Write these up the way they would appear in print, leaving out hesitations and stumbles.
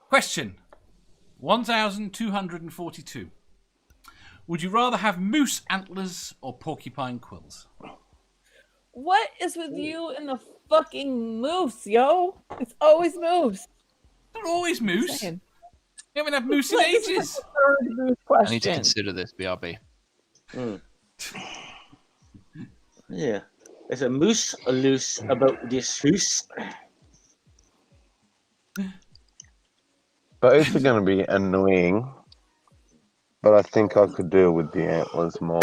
Question 1242. Would you rather have moose antlers or porcupine quills? What is with you and the fucking moose, yo? It's always moose. They're always moose. Saying. You haven't had moose in This is ages. the third moose question. I need to consider this, BRB. Yeah. There's a moose loose about this hoose. Both are going to be annoying, but I think I could deal with the antlers more.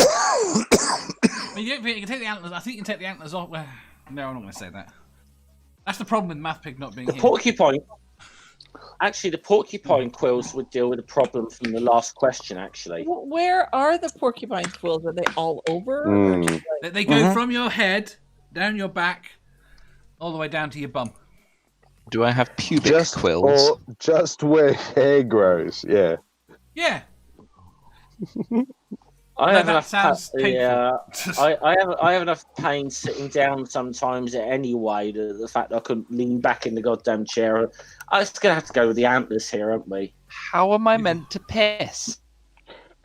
You can take the antlers. I think you can take the antlers off. Well, no, I'm not going to say that. That's the problem with Mathpig not being here. Porcupine. Actually, the porcupine quills would deal with the problem from the last question, actually. Where are the porcupine quills? Are they all over? Or just like... They go from your head, down your back, all the way down to your bum. Do I have pubic quills? Or just where hair grows, yeah. Yeah. I have enough. Sounds Yeah, I have enough pain sitting down sometimes anyway. The fact that I couldn't lean back in the goddamn chair. I'm just gonna have to go with the antlers here, aren't we? How am I meant to piss?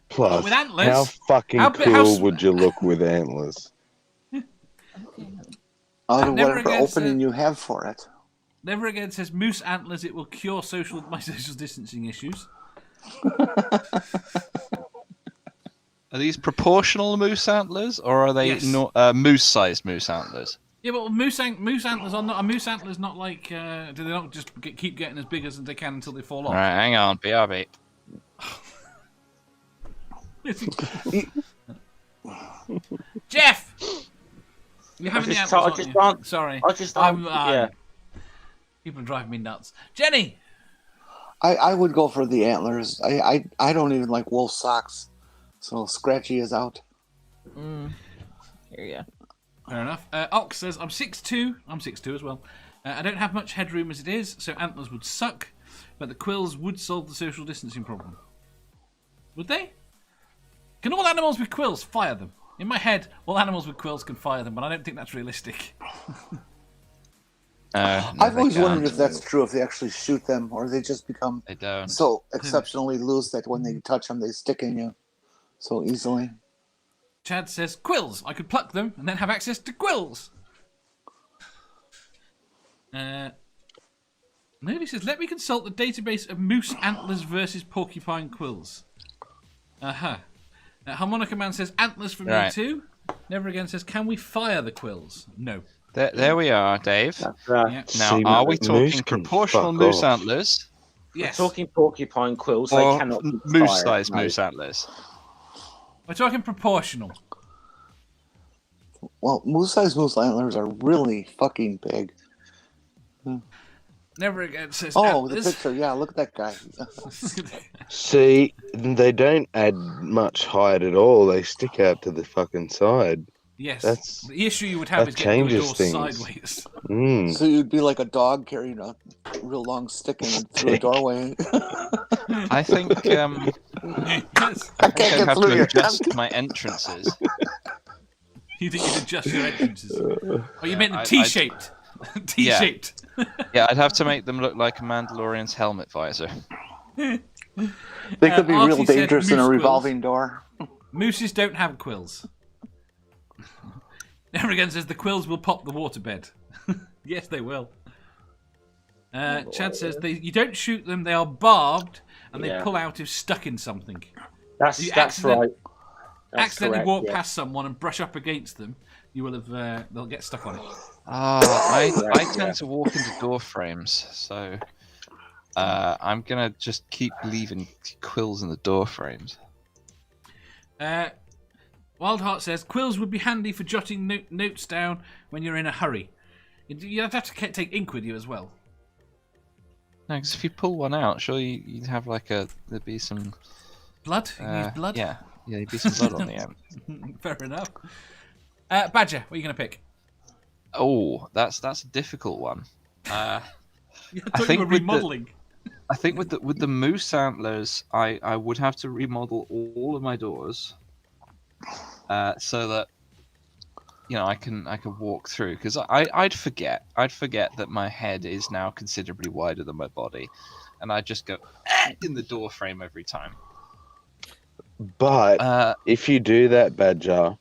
Plus, with antlers? how fucking cool would you look with antlers? Whatever opening you have for it. Never again says moose antlers. It will cure my social distancing issues. Are these proportional moose antlers, or are they moose-sized moose antlers? Yeah, but moose antlers are not. A moose antler's not like. Do they not just keep getting as big as they can until they fall off? All right, hang on, BRB. Jeff, you're having the antlers. Sorry, yeah. People are driving me nuts. Jenny, I would go for the antlers. I don't even like wolf socks. So Scratchy is out. Here you go. Fair enough. Ox says, I'm 6'2". I'm 6'2" as well. I don't have much headroom as it is, so antlers would suck, but the quills would solve the social distancing problem. Would they? Can all animals with quills fire them? In my head, all animals with quills can fire them, but I don't think that's realistic. No, I've always wondered if that's true, if they actually shoot them, or they just become so exceptionally loose that when they touch them, they stick in you so easily. Chad says, quills. I could pluck them and then have access to quills. Nobody says, let me consult the database of moose antlers versus porcupine quills. Harmonica Man says, antlers from me too. Never Again says, can we fire the quills? No. There we are, Dave. Yeah. Now, are we talking proportional moose antlers? Yes. We're talking porcupine quills. Or they cannot be moose-sized moose antlers. We're talking proportional. Well, moose-sized moose antlers are really fucking big. Never Again says, antlers. The picture. Yeah, look at that guy. See, they don't add much height at all. They stick out to the fucking side. Yes, the issue you would have is getting your door sideways. So you'd be like a dog carrying a real long stick through a doorway. I think I have to adjust my entrances. You think you'd adjust your entrances? Oh, you meant the T-shaped. T-shaped. Yeah, I'd have to make them look like a Mandalorian's helmet visor. They could be real dangerous in a revolving door. Mooses don't have quills. Never Again says the quills will pop the waterbed. Yes, they will. Chad says you don't shoot them; they are barbed, and they pull out if stuck in something. That's right. That's accidentally correct, walk past someone and brush up against them, you will have. They'll get stuck on it. I tend to walk into door frames, so I'm gonna just keep leaving quills in the door frames. Wildheart says, quills would be handy for jotting notes down when you're in a hurry. You'd have to take ink with you as well. No, because if you pull one out, surely you'd have there'd be some... Blood? You use blood? Yeah, there'd be some blood on the end. Fair enough. Badger, what are you going to pick? Oh, that's a difficult one. I think you were remodelling. I think with the moose antlers, I would have to remodel all of my doors. So that I can walk through, because I'd forget that my head is now considerably wider than my body, and I just go in the door frame every time. But if you do that, Badger,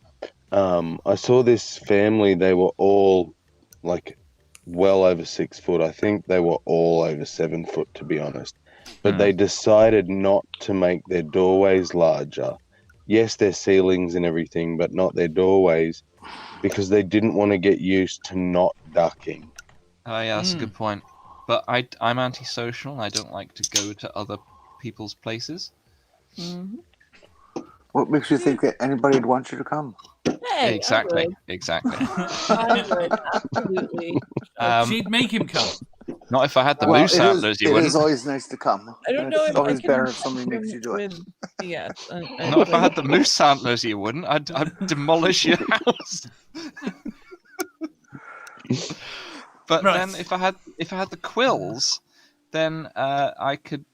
I saw this family. They were all like well over 6 foot. I think they were all over 7 foot, to be honest. But they decided not to make their doorways larger. Yes, their ceilings and everything, but not their doorways, because they didn't want to get used to not ducking. Oh yeah, that's a good point. But I'm antisocial and I don't like to go to other people's places. Mm-hmm. What makes you think that anybody would want you to come? Hey, Exactly. I would, absolutely. She'd make him come. Not if I had the moose antlers, you It wouldn't. is always nice to come. I don't know It's if always I can better if somebody makes you do it. Yes. Not if I had the moose antlers, you wouldn't. I'd demolish your house. But then if I had the quills, then I could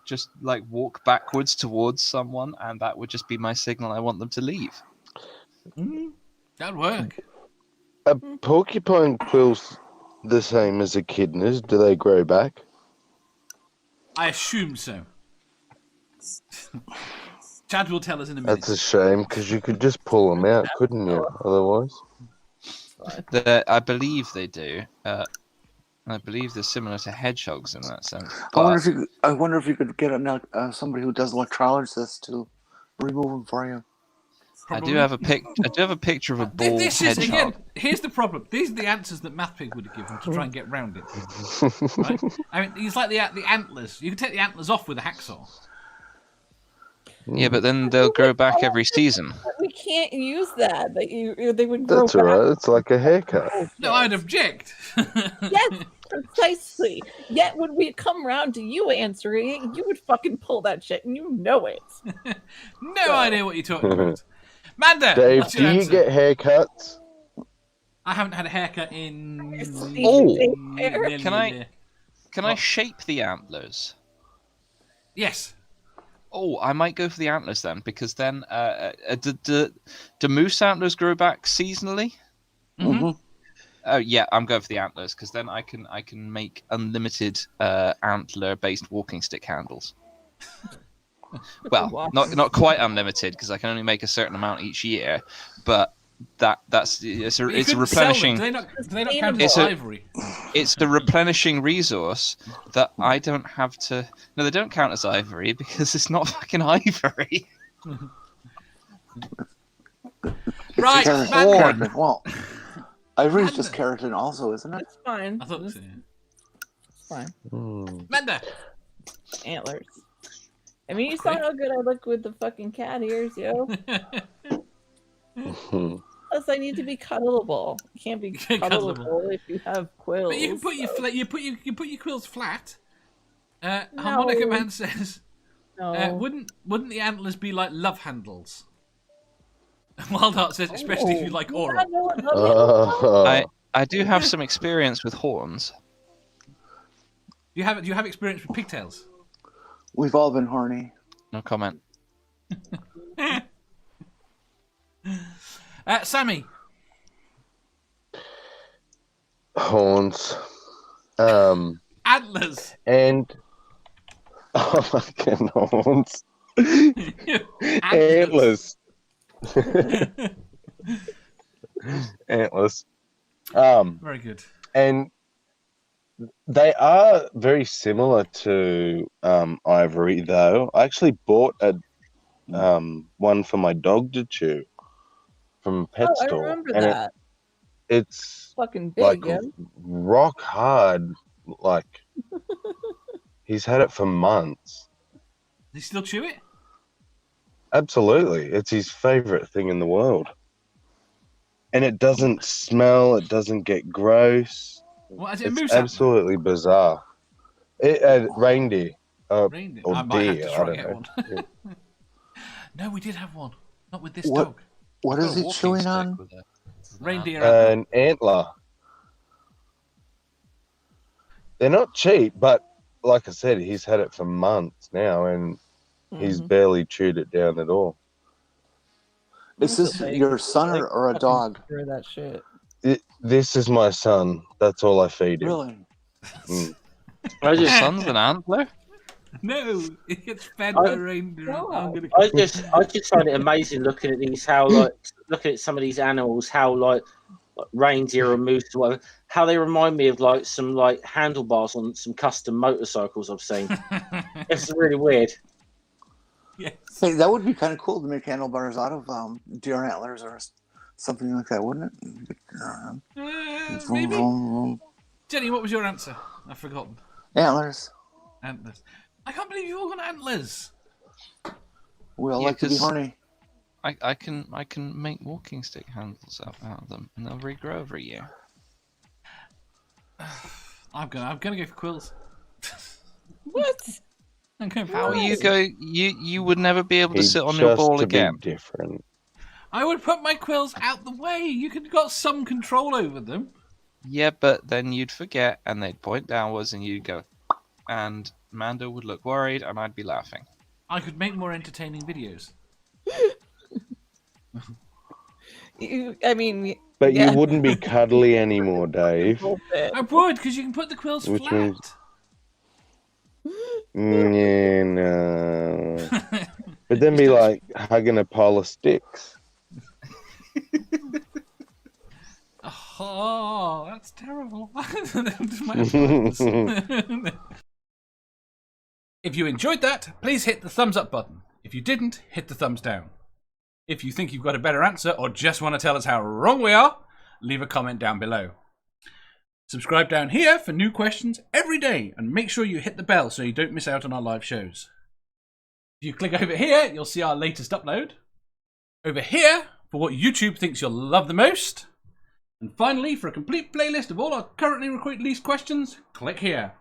just like walk backwards towards someone, and that would just be my signal I want them to leave. That'd work. Are porcupine quills the same as echidnas? Do they grow back? I assume so. Chad will tell us in a minute. That's a shame, because you could just pull them out, couldn't you? Otherwise, I believe they do. I believe they're similar to hedgehogs in that sense. I wonder if you could get somebody who does electrolysis to remove them for you. Probably. I do have a picture of a bald This is hedgehog. again. Here's the problem. These are the answers that Mathpig would have given to try and get round it. Right? I mean, he's like the antlers. You can take the antlers off with a hacksaw. Yeah, but then they'll grow back every season. We can't use that. They would grow that's back. alright. It's like a haircut. No, I'd object. Yes, precisely. Yet when we come round to you answering it, you would fucking pull that shit, and you know it. No idea what you're talking about. Manda, Dave, what's your do you answer? get haircuts? I haven't had a haircut in. Nearly Can a I- year. Can I shape the antlers? Yes. Oh, I might go for the antlers then, because then do moose antlers grow back seasonally? Mm-hmm. Oh yeah, I'm going for the antlers, because then I can make unlimited antler-based walking stick handles. Well, not quite unlimited, because I can only make a certain amount each year, but it's a replenishing. Do they not count as ivory? It's the replenishing resource that I don't have to. No, they don't count as ivory because it's not fucking ivory. Right, Keratin. Well, ivory's just keratin, also, isn't it? It's fine. I thought so. It's fine. Manda. Antlers. I mean, you saw how good I look with the fucking cat ears, yo. Plus, I need to be cuddleable. You can't be cuddleable if you have quills. But you can put your quills flat. Harmonica Man says, No. wouldn't the antlers be like love handles? Wild Heart says, especially if you like oral. I do have some experience with horns. Do you have experience with pigtails? We've all been horny. No comment. Sammy. Horns. Antlers. And fucking horns. Antlers. Antlers. Very good. And they are very similar to ivory, though. I actually bought a one for my dog to chew from a pet store. I remember and that. It's Fucking big, like yeah. rock hard. Like he's had it for months. Does he still chew it? Absolutely, it's his favorite thing in the world. And it doesn't smell. It doesn't get gross. What is it? A It's moose absolutely bizarre. Reindeer. Reindeer. Or I might have deer, to I try don't get know. one. No, we did have one. Not with this What? dog. What is he chewing on? Reindeer antler. An antler. They're not cheap, but like I said, he's had it for months now, and he's barely chewed it down at all. Is this your son or a dog? That shit. This is my son. That's all I feed him. Really? Mm. Your son's an antler? No, it gets fed by reindeer. I just find it amazing looking at these, looking at some of these animals, how like reindeer and moose, whatever, how they remind me of like some like handlebars on some custom motorcycles I've seen. It's really weird. Yes. Hey, that would be kind of cool to make handlebars out of deer antlers or something like that, wouldn't it? Maybe. Jenny, what was your answer? I've forgotten. Antlers. Antlers. I can't believe you all got antlers. We all like to be horny. I can make walking stick handles out of them, and they'll regrow every year. I'm gonna go for quills. What? I'm going for How are quills. you going? You would never be able to sit on your ball again. Different. I would put my quills out the way. You could have got some control over them. Yeah, but then you'd forget, and they'd point downwards, and you'd go, and Mando would look worried, and I'd be laughing. I could make more entertaining videos. But you wouldn't be cuddly anymore, Dave. I would, because you can put the quills Which flat. means... Yeah, no. But then be like hugging a pile of sticks. Oh, that's terrible. If you enjoyed that, please hit the thumbs up button. If you didn't, hit the thumbs down. If you think you've got a better answer or just want to tell us how wrong we are, leave a comment down below. Subscribe down here for new questions every day and make sure you hit the bell so you don't miss out on our live shows. If you click over here, you'll see our latest upload. Over here, for what YouTube thinks you'll love the most. And finally, for a complete playlist of all our currently released questions, click here.